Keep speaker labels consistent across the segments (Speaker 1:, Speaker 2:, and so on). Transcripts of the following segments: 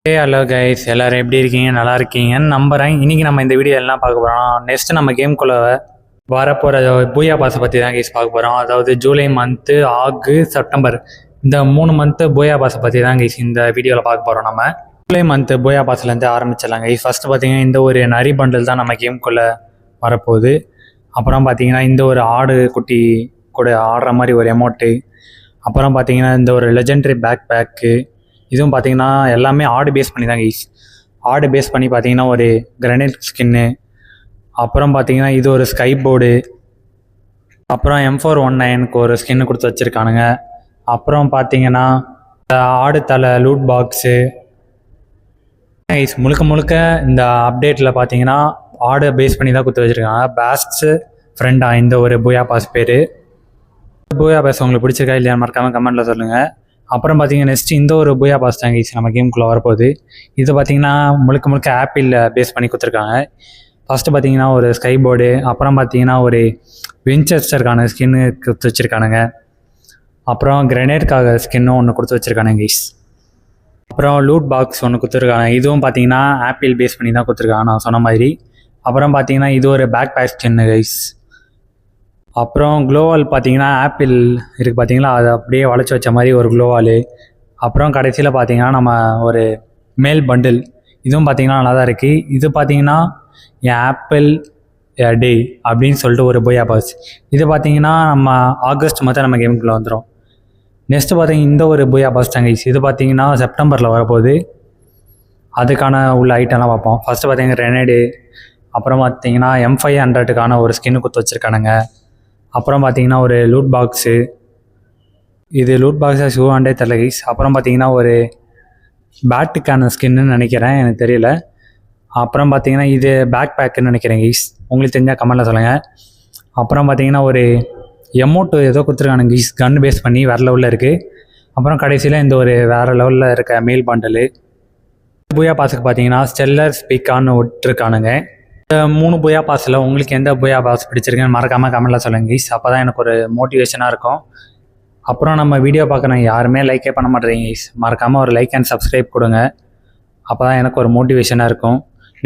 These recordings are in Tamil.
Speaker 1: ஹலோ கைஸ், எல்லோரும் எப்படி இருக்கீங்க? நல்லா இருக்கீங்கன்னு நம்புகிறேன். இன்றைக்கி நம்ம இந்த வீடியோ எல்லாம் பார்க்க போகிறோம். நெக்ஸ்ட்டு நம்ம கேம்குள்ளே வரப்போகிற பூயா பாஸை பற்றி தான் கைஸ் பார்க்க போகிறோம். அதாவது ஜூலை மந்த்து, செப்டம்பர் இந்த 3 மந்த்து பூயா பாஸை பற்றி தான் கைஸ் இந்த வீடியோவில் பார்க்க போகிறோம். நம்ம ஜூலை மந்த்து பூயா பாஸ்லேருந்து ஆரம்பிச்சிடலாம் கைஸ். ஃபஸ்ட்டு பார்த்தீங்கன்னா இந்த ஒரு நரி பண்டில் தான் நம்ம கேம்குள்ளே வரப்போகுது. அப்புறம் பார்த்தீங்கன்னா இந்த ஒரு ஆடு குட்டி கூட ஆடுற மாதிரி ஒரு எமௌண்ட்டு. அப்புறம் பார்த்தீங்கன்னா இந்த ஒரு லெஜெண்டரி பேக்கு. இதுவும் பார்த்தீங்கன்னா எல்லாமே ஆடு பேஸ் பண்ணி தான் கைஸ். ஆடு பேஸ் பண்ணி பார்த்தீங்கன்னா ஒரு கிரனைட் ஸ்கின்னு. அப்புறம் பார்த்தீங்கன்னா இது ஒரு ஸ்கை போர்டு. அப்புறம் M419க்கு ஒரு ஸ்கின்னு கொடுத்து வச்சுருக்கானுங்க. அப்புறம் பார்த்தீங்கன்னா ஆடு தலை லூட் பாக்ஸு கைஸ். முழுக்க இந்த அப்டேட்டில் பார்த்தீங்கன்னா ஆடு பேஸ் பண்ணி தான் கொடுத்து வச்சுருக்காங்க. பேஸ்ட் ஃப்ரெண்டா இந்த ஒரு பூயா பாஸ் பேர். பூயா பாஸ் உங்களுக்கு பிடிச்சிருக்கா இல்லையா மறக்காமல் கமெண்ட்டில் சொல்லுங்கள். அப்புறம் பார்த்தீங்கன்னா நெக்ஸ்ட்டு இந்த ஒரு பூயா பாஸ் தான் கைஸ் நம்ம கேமுக்குள்ளே வரப்போகுது. இது பார்த்தீங்கன்னா முழுக்க ஆப்பிளில் பேஸ் பண்ணி கொடுத்துருக்காங்க. ஃபஸ்ட்டு பார்த்தீங்கன்னா ஒரு ஸ்கை போர்டு. அப்புறம் பார்த்தீங்கன்னா ஒரு வின்செஸ்டருக்கான ஸ்கின்னு கொடுத்து வச்சுருக்கானுங்க. அப்புறம் கிரனேட்காக ஸ்கின்னும் ஒன்று கொடுத்து வச்சுருக்கானுங்க கைஸ். அப்புறம் லூட் பாக்ஸ் ஒன்று கொடுத்துருக்காங்க. இதுவும் பார்த்தீங்கன்னா ஆப்பிள் பேஸ் பண்ணி தான் கொடுத்துருக்காங்க நான் சொன்ன மாதிரி. அப்புறம் பார்த்தீங்கன்னா இது ஒரு பேக் பேக் ஸ்கின்னு கைஸ். அப்புறம் க்ளோவால் பார்த்தீங்கன்னா ஆப்பிள் இருக்குது பார்த்தீங்களா, அதை அப்படியே வளைச்சி வச்ச மாதிரி ஒரு க்ளோவாலு. அப்புறம் கடைசியில் பார்த்தீங்கன்னா நம்ம ஒரு மேல் பண்டில். இதுவும் பார்த்தீங்கன்னா நல்லா தான் இருக்குது. இது பார்த்தீங்கன்னா என் ஆப்பிள் டே அப்படின்னு சொல்லிட்டு ஒரு பூயா பாஸ். இது பார்த்தீங்கன்னா நம்ம ஆகஸ்ட் மாதம் நம்ம கேமுக்குள்ளே வந்துடும். நெக்ஸ்ட்டு பார்த்தீங்கன்னா இந்த ஒரு பூயா பாஸ் தான் கைஸ். இது பார்த்தீங்கன்னா செப்டம்பரில் வரப்போகுது. அதுக்கான உள்ள ஐட்டம்லாம் பார்ப்போம். ஃபஸ்ட்டு பார்த்தீங்கன்னா ரெனேடு. அப்புறம் பார்த்தீங்கன்னா M500க்கான ஒரு ஸ்கின்னு கொடுத்து வச்சுருக்கானுங்க. அப்புறம் பார்த்தீங்கன்னா ஒரு லூட் பாக்ஸு. இது லூட் பாக்ஸாக ஷூவாண்டே தெரியல கைஸ். அப்புறம் பார்த்தீங்கன்னா ஒரு பேட்டுக்கான ஸ்கின்னு நினைக்கிறேன், எனக்கு தெரியல. அப்புறம் பார்த்தீங்கன்னா இது பேக் பேக்குன்னு நினைக்கிறேன் கைஸ். உங்களுக்கு தெரிஞ்சால் கமெண்ட்டில் சொல்லுங்கள். அப்புறம் பார்த்தீங்கன்னா ஒரு எமௌண்ட்டு ஏதோ கொடுத்துருக்கானுங்க கைஸ், கன் பேஸ் பண்ணி வேறு லெவலில் இருக்குது. அப்புறம் கடைசியில் இந்த ஒரு வேறு லெவலில் இருக்க மேல் பண்டலு. பூயா பாஸுக்கு பார்த்தீங்கன்னா ஸ்டெல்லர் ஸ்பீக்கான்னு விட்டுருக்கானுங்க. இந்த 3 பூயா பாஸில் உங்களுக்கு எந்த பூயா பாஸ் பிடிச்சிருக்குன்னு மறக்காமல் கமெண்ட்டில் சொல்லுங்கள் கைஸ். அப்போ தான் எனக்கு ஒரு மோட்டிவேஷனாக இருக்கும். அப்புறம் நம்ம வீடியோ பார்க்குறோம் யாருமே லைக்கே பண்ண மாட்டேறீங்க கைஸ். மறக்காமல் ஒரு லைக் அண்ட் சப்ஸ்கிரைப் கொடுங்க. அப்போ தான் எனக்கு ஒரு மோட்டிவேஷனாக இருக்கும்.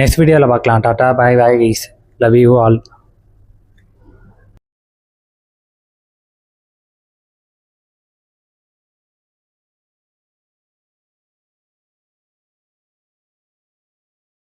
Speaker 1: நெக்ஸ்ட் வீடியோவில் பார்க்கலாம். Tata bye guys. Love you all.